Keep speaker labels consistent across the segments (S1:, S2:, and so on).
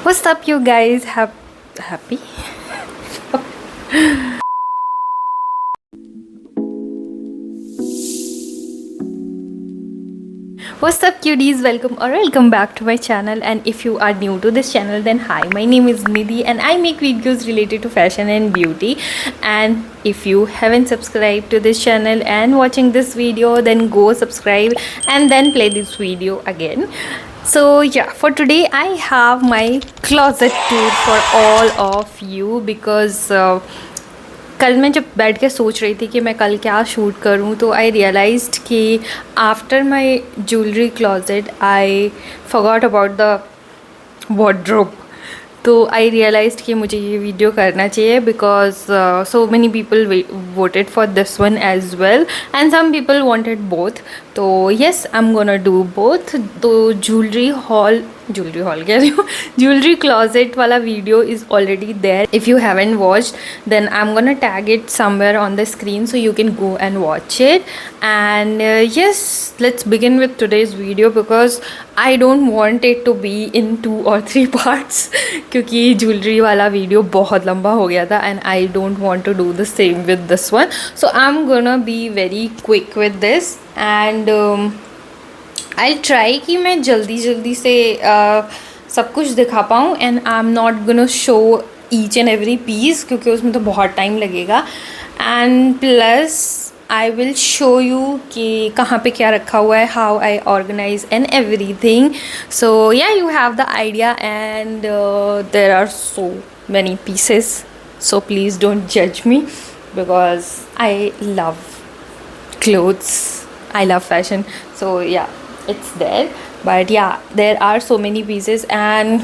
S1: What's up, you guys? Happy? What's up, cuties? Welcome back to my channel. And if you are new to this channel, then hi, my name is Nidhi and I make videos related to fashion and beauty. And if you haven't subscribed to this channel and watching this video, then go subscribe and then play this video again. So yeah, for today I have my closet tour for all of you because कल मैं जब बैठ के सोच रही थी कि मैं कल क्या शूट करूं, तो आई रियलाइज्ड कि after my jewellery closet I forgot about the wardrobe. तो आई रियलाइज्ड कि मुझे ये वीडियो करना चाहिए because so many people voted for this one as well and some people wanted both. तो yes, I am gonna do both. तो jewellery hall कह रही हूँ, ज्वेलरी क्लोजेट वाला video is already there. If you haven't watched then I am gonna tag it somewhere on the screen so you can go and watch it. And yes, let's begin with today's video because I don't want it to be in 2 or 3 parts क्योंकि jewellery वाला video बहुत लंबा हो गया था and I don't want to do the same with this one. So I am gonna be very quick with this and I try कि मैं जल्दी से सब कुछ दिखा पाऊँ and I am not gonna show each and every piece क्योंकि उसमें तो बहुत टाइम लगेगा. And plus I will show you कि कहाँ पे क्या रखा हुआ है, how I organise and everything. So yeah, you have the idea and there are so many pieces, so please don't जज me because I love clothes, I love fashion. So yeah, it's there, but yeah, there are so many pieces. And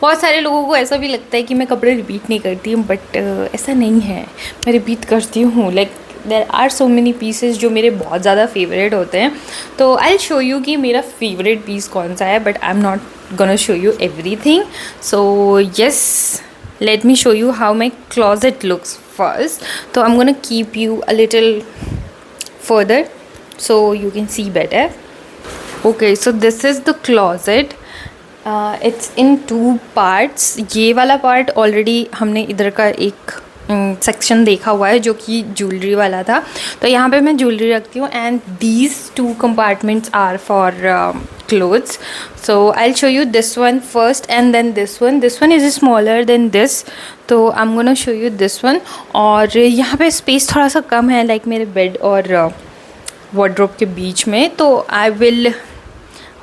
S1: बहुत सारे लोगों को ऐसा भी लगता है कि मैं कपड़े रिपीट नहीं करती हूँ, बट ऐसा नहीं है, मैं रिपीट करती हूँ. Like there are so many pieces जो मेरे बहुत ज़्यादा फेवरेट होते हैं. तो आई विल शो यू कि मेरा फेवरेट पीस कौन सा है, but I am not gonna show you everything. So yes, let me show you how my closet looks first. So I'm gonna keep you a little further so you can see better. Okay, so this is the closet. It's in 2 parts. ये वाला part already हमने इधर का एक section देखा हुआ है जो कि ज्वेलरी वाला था. तो यहाँ पे मैं ज्वेलरी रखती हूँ and these 2 compartments are for clothes. So I'll show you this one first and then this one. This one is smaller than this. तो I'm gonna show you this one. और यहाँ पे स्पेस थोड़ा सा कम है like मेरे bed और wardrobe के बीच में. तो I will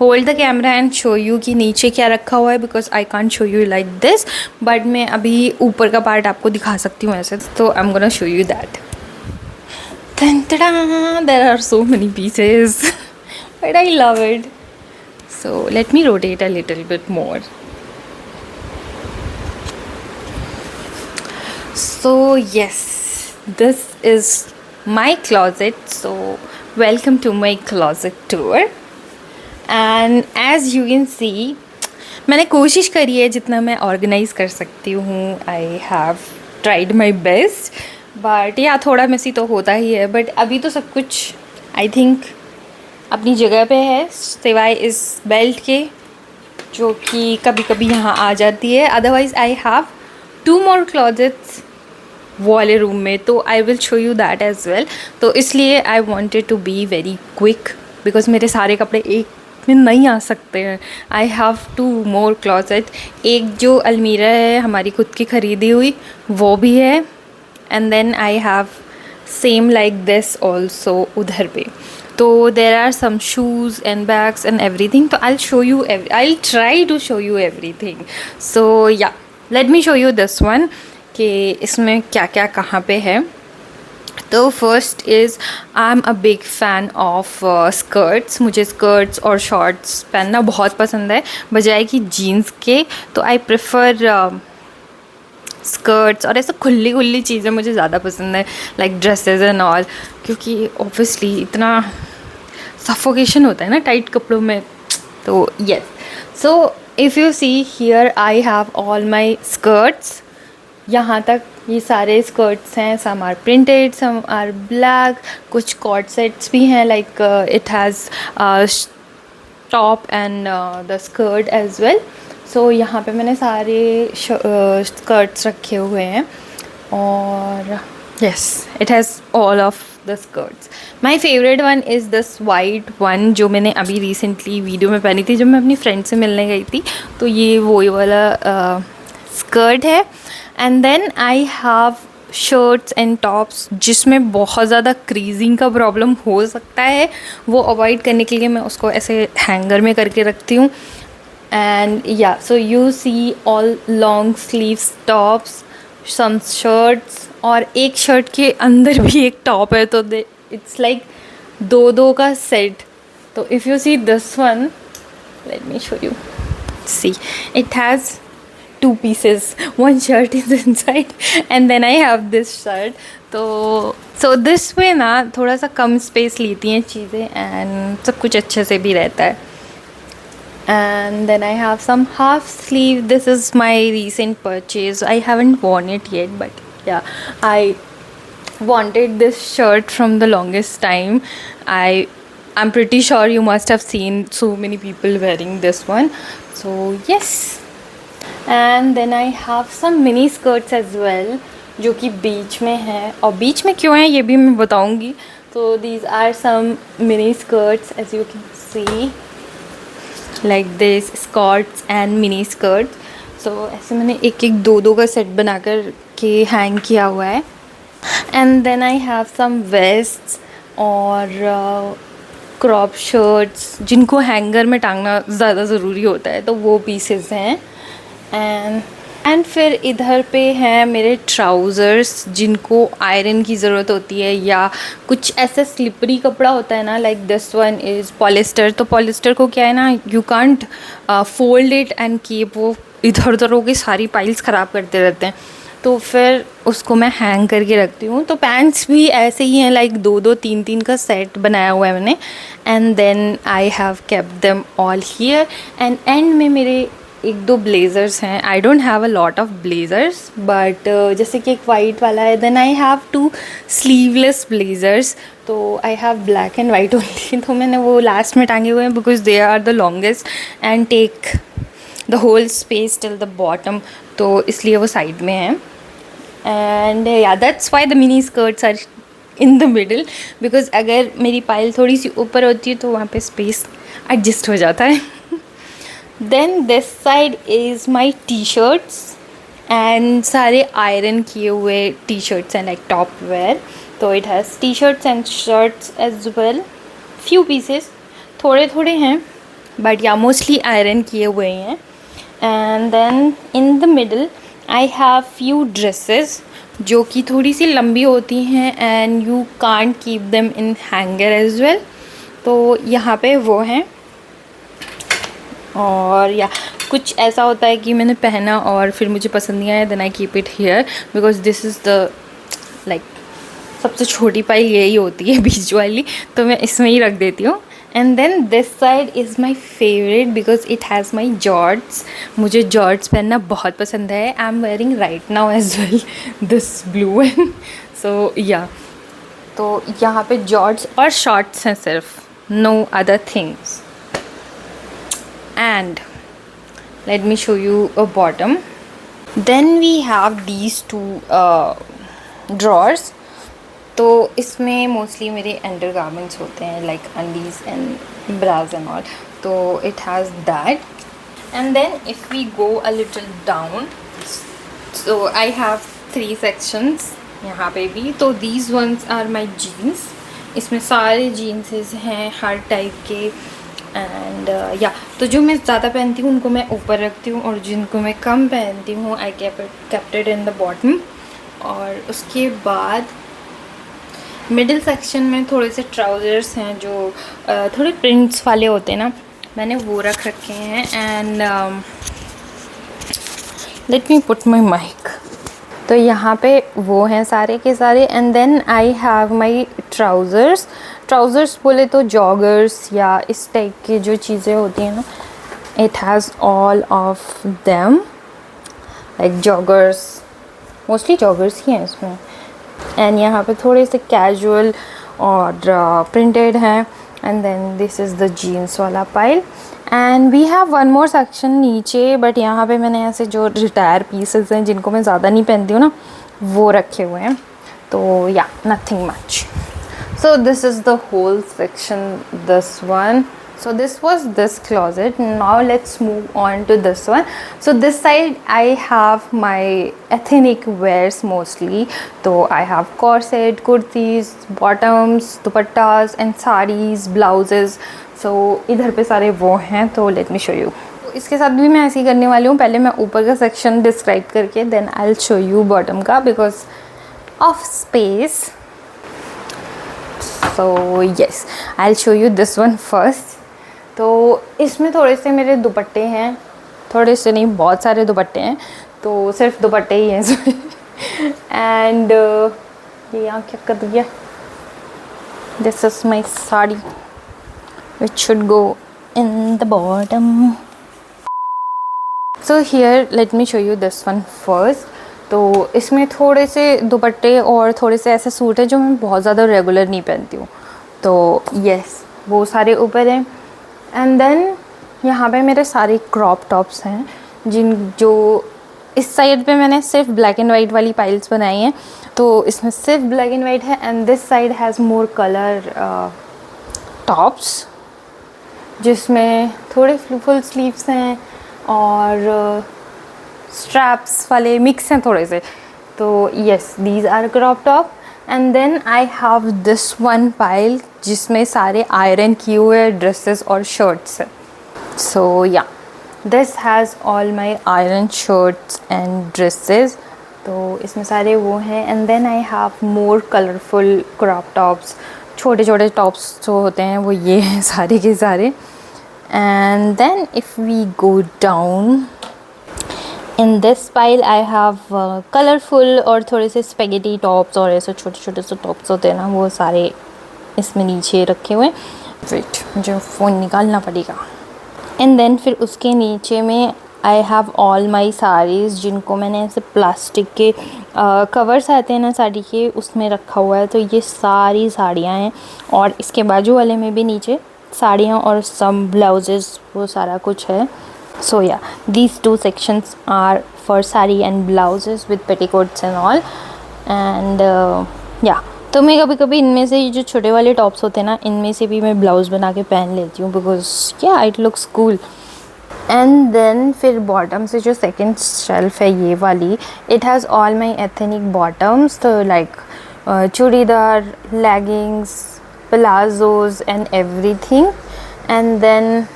S1: hold the camera and show you कि नीचे क्या रखा हुआ है because I can't show you like this, but मैं अभी ऊपर का पार्ट आपको दिखा सकती हूँ ऐसे. तो I am gonna show you that. There are so many pieces but I love it. So let me rotate a little bit more. So yes, this is my closet. So welcome to my closet tour. And as you can see, मैंने कोशिश करी है जितना मैं organise कर सकती हूँ. I have tried my best, but या थोड़ा मेसी तो होता ही है. बट अभी तो सब कुछ आई थिंक अपनी जगह पे है सिवाय इस बेल्ट के जो कि कभी कभी यहाँ आ जाती है. Otherwise I have 2 more closets वो वाले रूम में. तो I will show you that as well. तो इसलिए I wanted to be very quick because मेरे सारे कपड़े एक में नहीं आ सकते हैं. I have 2 more closet. एक जो अलमीरा है हमारी खुद की ख़रीदी हुई वो भी है and then I have same like this also उधर पे. तो there are some shoes and bags and everything. तो I show you I try to show you everything. So yeah, let me show you this one कि इसमें क्या क्या कहाँ पे है. तो first is I am a big fan of skirts. मुझे स्कर्ट्स और शॉर्ट्स पहनना बहुत पसंद है बजाय कि जीन्स के. तो आई प्रेफर स्कर्ट्स और ऐसा खुली चीज़ें मुझे ज़्यादा पसंद है लाइक ड्रेसेस एंड ऑल, क्योंकि ऑब्वियसली इतना सफोकेशन होता है ना टाइट कपड़ों में. तो yes, so if you see here I have all my skirts. यहाँ तक ये सारे स्कर्ट्स हैं. Some are printed, some are black, कुछ कॉर्ड सेट्स भी हैं like it has top and the skirt as well. So यहाँ पे मैंने सारे स्कर्ट्स रखे हुए हैं और yes it has all of the skirts. My favourite one is this white one जो मैंने अभी रिसेंटली वीडियो में पहनी थी जब मैं अपनी फ्रेंड से मिलने गई थी. तो ये वही वाला स्कर्ट है. And then I have shirts and tops जिसमें बहुत ज़्यादा क्रीजिंग का प्रॉब्लम हो सकता है. वो अवॉइड करने के लिए मैं उसको ऐसे हैंगर में करके रखती हूँ. And yeah so you see all long sleeves tops, some shirts और एक शर्ट के अंदर भी एक टॉप है. तो इट्स लाइक दो का सेट. तो if you see this one, late me show you. See it has 2 pieces, one shirt is inside and then I have this shirt. तो so this way ना थोड़ा सा कम स्पेस लेती हैं चीज़ें एंड सब कुछ अच्छे से भी रहता है. And then I have some half sleeve. This is my recent purchase. I haven't worn it yet, but yeah, I wanted this shirt from the longest time. I'm pretty sure you must have seen so many people wearing this one. So yes. And then I have some mini skirts as well जो कि बीच में है. और बीच में क्यों है ये भी मैं बताऊंगी. तो these are some mini skirts as you can see. Like this skirts and mini skirts. So ऐसे मैंने एक दो का सेट बनाकर के हैंग किया हुआ है. And then I have some vests और क्रॉप शर्ट्स जिनको हैंगर में टांगना ज़्यादा ज़रूरी होता है तो वो पीसेस हैं. एंड फिर इधर पे हैं मेरे ट्राउज़र्स जिनको आयरन की ज़रूरत होती है या कुछ ऐसा स्लिपरी कपड़ा होता है ना. Like this one is polyester. तो पॉलिस्टर को क्या है ना, you can't fold it and keep. वो इधर उधर होकर सारी पाइल्स ख़राब करते रहते हैं. तो फिर उसको मैं हैंग करके रखती हूँ. तो पैंट्स भी ऐसे ही हैं, लाइक 2-3 का सेट बनाया हुआ है मैंने. And then I have kept them all here. And में मेरे 1-2 ब्लेज़र्स हैं. I don't have a lot of blazers but जैसे कि एक वाइट वाला है. Then I have 2 sleeveless blazers. तो I have black and white only. तो मैंने वो लास्ट में टांगे हुए हैं because they are the longest and take the whole space till the bottom. तो इसलिए वो साइड में है. And yeah that's why the mini skirts are in the middle because अगर मेरी पाइल थोड़ी सी ऊपर होती है तो वहाँ पे स्पेस एडजस्ट हो जाता है. Then this side is my t-shirts and सारे आयरन किए हुए t-shirts and like top wear. तो it has t-shirts and shirts as well. Few pieces, थोड़े हैं but yeah mostly आयरन किए हुए हैं. And then in the middle I have few dresses जो कि थोड़ी सी लंबी होती हैं and you can't keep them in hanger as well. तो यहाँ पे वो हैं. और या कुछ ऐसा होता है कि मैंने पहना और फिर मुझे पसंद नहीं आया. Then I keep it here because this is the like सबसे छोटी पाइल यही होती है बीच वाली. तो मैं इसमें ही रख देती हूँ. And then this side is my favourite because it has my jorts. मुझे जॉर्ट्स पहनना बहुत पसंद है. I am wearing right now as well this blue one. So yeah तो यहाँ पे जॉर्ट्स और शॉर्ट्स हैं सिर्फ, no other things. And let me show you a bottom. Then we have these 2 drawers. तो इसमें मोस्टली मेरे अंडर गारमेंट्स होते हैं like undies and bras and all. तो it has that. And then if we go a little down, so I have 3 sections यहाँ पे भी. तो these ones are my jeans. इसमें सारे जीन्सेस हैं हर टाइप के. एंड या तो जो मैं ज़्यादा पहनती हूँ उनको मैं ऊपर रखती हूँ और जिनको मैं कम पहनती हूँ I kept it in the bottom. और उसके बाद मिडिल सेक्शन में थोड़े से ट्राउज़र्स हैं जो थोड़े प्रिंट्स वाले होते हैं ना, मैंने वो रख रखे हैं. And let me put my mic. तो यहाँ पे वो हैं सारे के सारे. And then I have my trousers. Trousers बोले तो जॉगर्स या इस टाइप की जो चीज़ें होती हैं ना, it has all of them like joggers. Mostly joggers ही हैं इसमें. एंड यहाँ पे थोड़े से कैजुअल और प्रिंटेड हैं. And then this is the jeans वाला pile. And we have one more section नीचे, बट यहाँ पे मैंने ऐसे जो रिटायर पीसेस हैं जिनको मैं ज़्यादा नहीं पहनती हूँ ना, वो रखे हुए हैं. तो या nothing much. So this is the whole section, this one. So this was this closet. Now let's move on to this one. So this side I have my ethnic wears mostly. So I have corset, kurtis, bottoms, dupattas and sarees, blouses. So इधर पे सारे वो हैं. तो let me show you. तो इसके साथ भी मैं ऐसे ही करने वाली हूँ. पहले मैं ऊपर का section describe करके then I'll show you bottom का because of space. So yes, I'll show you this one first. तो इसमें थोड़े से मेरे दुपट्टे हैं, थोड़े से नहीं बहुत सारे दुपट्टे हैं, तो सिर्फ दुपट्टे ही हैं इसमें. एंड ये यहाँ क्या कर दिया, this is my sari which should go in the bottom. So here let me show you this one first. तो इसमें थोड़े से दुपट्टे और थोड़े से ऐसे सूट हैं जो मैं बहुत ज़्यादा रेगुलर नहीं पहनती हूँ. तो यस, वो सारे ऊपर हैं. एंड देन यहाँ पे मेरे सारे क्रॉप टॉप्स हैं जो इस साइड पे मैंने सिर्फ ब्लैक एंड वाइट वाली पाइल्स बनाई हैं. तो इसमें सिर्फ ब्लैक एंड वाइट है. And this side has more colour tops जिसमें थोड़े फुल स्लीव्स हैं और स्ट्रैप्स वाले मिक्स हैं थोड़े से. तो yes, these are crop top. And then I have this one pile जिसमें सारे आयरन किए हुए ड्रेसेस और शर्ट्स हैं. So yeah, this has all my iron shirts and dresses. तो इसमें सारे वो हैं. And then I have more colourful crop tops. छोटे छोटे टॉप्स जो होते हैं वो ये हैं सारे के सारे. And then if we go down in this pile I have colourful और थोड़े से स्पेगेटी टॉप्स और ऐसे छोटे छोटे से टॉप्स होते हैं ना, वो सारे इसमें नीचे रखे हुए. वेट, मुझे फ़ोन निकालना पड़ेगा. एंड देन फिर उसके नीचे में आई हैव ऑल माई साड़ीज़ जिनको मैंने ऐसे प्लास्टिक के कवर्स आते हैं ना साड़ी के, उसमें रखा हुआ है. तो ये सारी साड़ियाँ हैं और इसके बाजू वाले में भी नीचे साड़ियाँ और सम ब्लाउजेस, वो सारा कुछ है. So yeah, these two sections are for sari and blouses with petticoats and all. And yeah, तो मैं कभी कभी इनमें से ये जो छोटे वाले टॉप्स होते हैं ना, इनमें से भी मैं ब्लाउज़ बना के पहन लेती हूँ because yeah, it looks cool. And then फिर बॉटम से जो सेकेंड शेल्फ है ये वाली, it has all my ethnic bottoms. तो like churidar, leggings, palazzos and everything. And then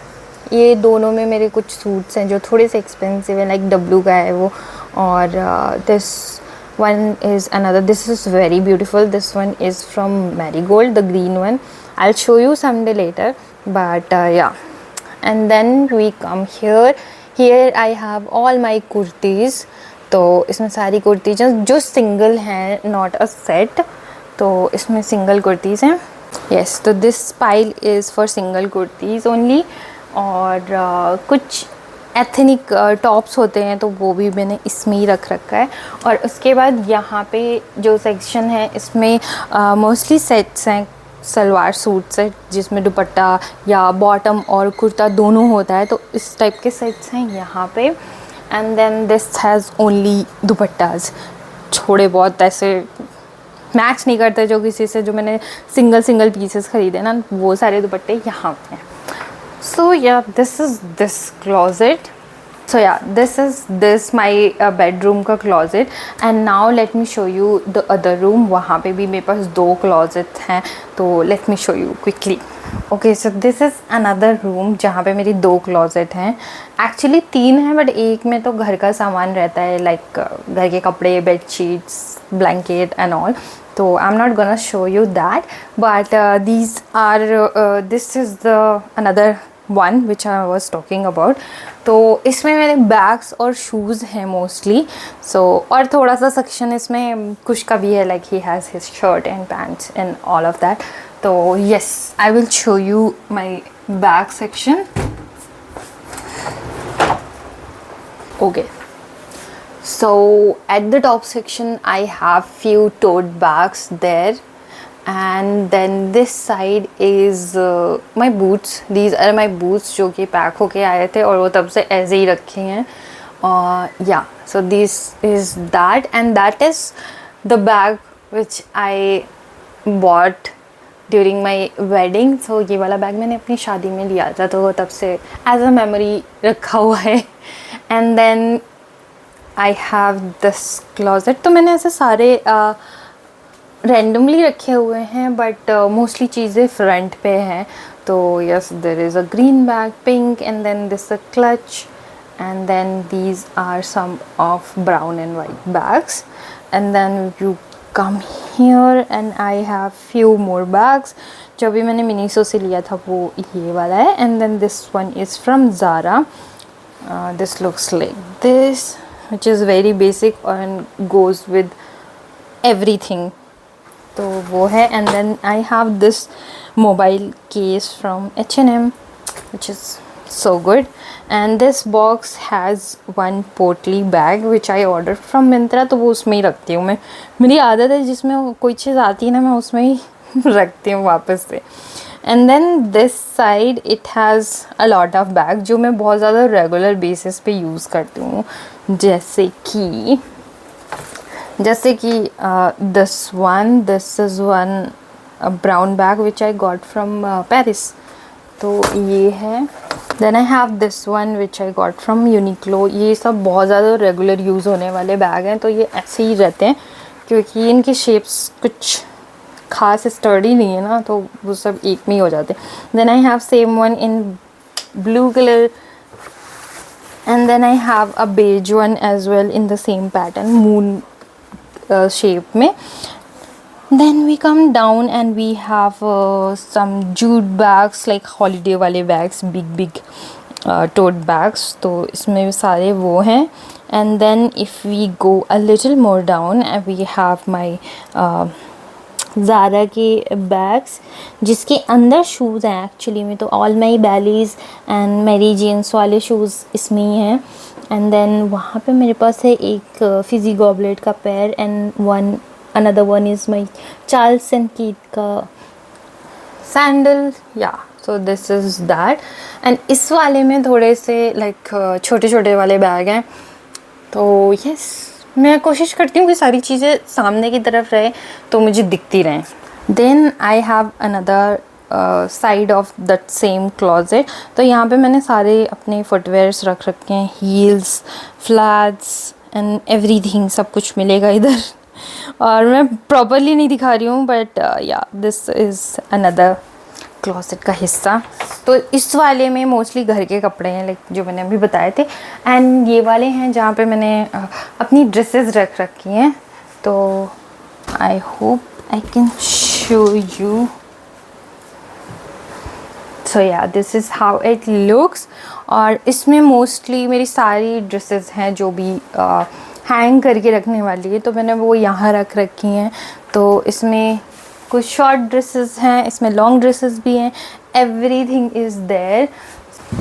S1: ये दोनों में मेरे कुछ सूट्स हैं जो थोड़े से एक्सपेंसिव हैं, लाइक डब्लू का है वो. और this one is another, this is very beautiful. This one is from Marigold, the green one. I will show you someday later, but yeah. And then we come here I have all my kurtis. तो इसमें सारी कुर्तीज जो single हैं, not a set. तो इसमें single kurtis हैं. Yes, तो this pile is for single kurtis only. और कुछ एथनिक टॉप्स होते हैं तो वो भी मैंने इसमें ही रख रखा है. और उसके बाद यहाँ पे जो सेक्शन है इसमें मोस्टली सेट्स हैं, सलवार सूट सेट जिसमें दुपट्टा या बॉटम और कुर्ता दोनों होता है. तो इस टाइप के सेट्स हैं यहाँ पे. And then this has only dupattas. थोड़े बहुत ऐसे मैच नहीं करते जो किसी से, जो मैंने सिंगल पीसेस ख़रीदे ना, वो सारे दुपट्टे यहाँ पे हैं. So yeah, this is this closet. So yeah, this is my bedroom का closet. And now let me show you the other room. वहाँ पे भी मेरे पास 2 closet हैं, तो let me show you quickly. Okay, so this is another room जहाँ पे मेरी 2 closet हैं. Actually 3 हैं, but एक में तो घर का सामान रहता है, like घर के कपड़े, bed sheets, blanket and all. So I'm not gonna show you that, but these are this is the another one which I was talking about. तो इसमें मेरे बैग्स और शूज़ हैं मोस्टली. सो और थोड़ा सा सेक्शन इसमें कुछ का भी है, like he has his shirt and pants and all of that. तो yes, I will show you my bag section. Okay, so at the top section I have few tote bags there. And then this side is my boots, these are my boots जो कि pack होके आए थे और वो तब से ऐसे ही रखे हैं. Yeah so this is that and that is the bag which I bought during my wedding. So ये वाला बैग मैंने अपनी शादी में लिया था, तो वो तब से एज अ मेमोरी रखा हुआ है. And then I have this closet. तो मैंने ऐसे सारे रैंडमली रखे हुए हैं, बट मोस्टली चीज़ें फ्रंट पे हैं. तो yes, there is a green bag, pink, and then this a clutch, and then these are some of brown and white bags. And then you come here and I have few more bags. जो भी मैंने Miniso से लिया था वो ये वाला है. And then this one is from Zara. This looks like this, which is very basic and goes with everything. तो वो है. And then I have this mobile case from H&M, which is so good. And this box has one portly bag which I ordered from Myntra. तो वो उसमें ही रखती हूँ मैं. मेरी आदत है जिसमें कोई चीज़ आती है ना, मैं उसमें ही रखती हूँ वापस से. And then this side it has a lot of bag जो मैं बहुत ज़्यादा रेगुलर बेसिस पे यूज़ करती हूँ. जैसे कि this is one brown bag which I got from Paris. तो ये है. Then I have this one which I got from Uniqlo. ये सब बहुत ज़्यादा रेगुलर यूज़ होने वाले बैग हैं, तो ये ऐसे ही रहते हैं क्योंकि इनकी शेप्स कुछ खास स्टर्डी नहीं है ना, तो वो सब एक में ही हो जाते हैं. Then I have same one in blue colour, and then I have a beige one as well in the same pattern, moon shape में. Then we come down and we have some jute bags, like holiday वाले bags, big tote bags. तो इसमें सारे वो हैं. And then if we go a little more down, we have my Zara के bags जिसके अंदर शूज़ हैं एक्चुअली में. तो all my Bally's and Mary Jane's वाले शूज़ इसमें ही हैं. And then वहाँ पे मेरे पास है एक Fizzy Goblet का pair and another one is my Charles and Keith का sandal. Yeah, so this is that. And इस वाले में थोड़े से like छोटे छोटे वाले बैग हैं. तो yes, मैं कोशिश करती हूँ कि सारी चीज़ें सामने की तरफ रहे तो मुझे दिखती रहें. Then I have another side of that same closet. तो यहाँ पे मैंने सारे अपने फुटवेयर्स रख रखे हैं, हील्स, फ्लैट्स एंड एवरीथिंग, सब कुछ मिलेगा इधर. और मैं प्रॉपरली नहीं दिखा रही हूँ, बट या दिस इज़ अनदर क्लोसेट का हिस्सा. तो इस वाले में मोस्टली घर के कपड़े हैं, लाइक जो मैंने अभी बताए थे. एंड ये वाले हैं जहाँ पे मैंने अपनी ड्रेसेस रख रखी हैं. तो I hope I can show you. So yeah this is how it looks. और इसमें मोस्टली मेरी सारी ड्रेसेस हैं जो भी हैंग करके रखने वाली है, तो मैंने वो यहाँ रख रखी हैं. तो इसमें कुछ शॉर्ट ड्रेसेस हैं, इसमें लॉन्ग ड्रेसेस भी हैं, एवरीथिंग इज़ देयर.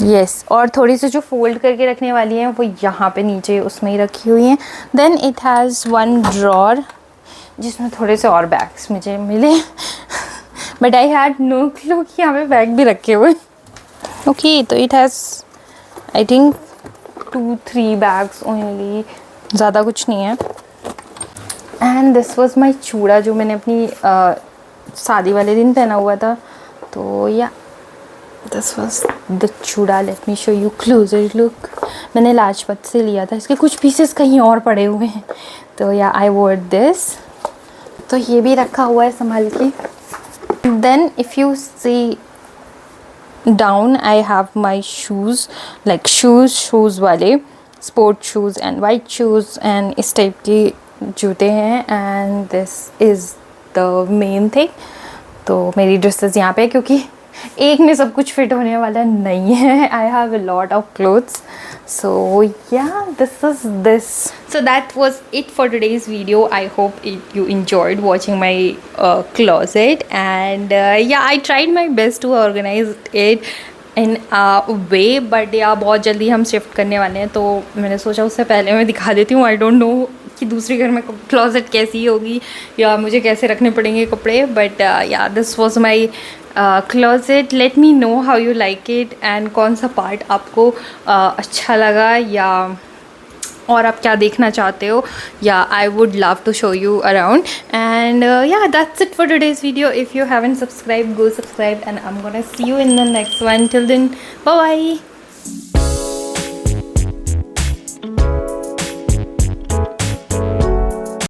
S1: यस, और थोड़ी सी जो फोल्ड करके रखने वाली हैं वो यहाँ पे नीचे उसमें ही रखी हुई हैं. Then it has one drawer जिसमें थोड़े से और बैग्स मुझे मिले, but I had no clue कि यहाँ पे बैग भी रखे हुए. ओके, तो it has I think 2-3 bags only, ज़्यादा कुछ नहीं है. एंड दिस वॉज माई चूड़ा जो मैंने अपनी शादी वाले दिन पहना हुआ था. तो या दिस वॉज द चूड़ा. Late me show you closure look. मैंने लाजपत से लिया था, इसके कुछ पीसेस कहीं और पड़े हुए हैं. तो या आई वोर दिस. तो ये भी रखा हुआ है संभाल के. Then if you see down I have my shoes, like shoes वाले sport shoes and white shoes and इस टाइप के जूते हैं. and this is the main thing. तो मेरी ड्रेसेस यहाँ पे क्योंकि एक में सब कुछ फिट होने वाला नहीं है. I have a lot of clothes. So yeah, this is this. So that was it for today's video. I hope you enjoyed watching my closet. And yeah, I tried my best to organize it in a way. But yeah, बहुत जल्दी हम shift करने वाले हैं, तो मैंने सोचा उससे पहले मैं दिखा देती हूँ. I don't know कि दूसरे घर में क्लोजेट कैसी होगी या मुझे कैसे रखने पड़ेंगे कपड़े, बट या this was my closet. Let me know how you like it and कौन सा पार्ट आपको अच्छा लगा, या और आप क्या देखना चाहते हो, yeah I would love to show you around. And yeah that's it for today's video. If you haven't subscribe, go subscribe, and I'm gonna see you in the next one. Till then, bye bye.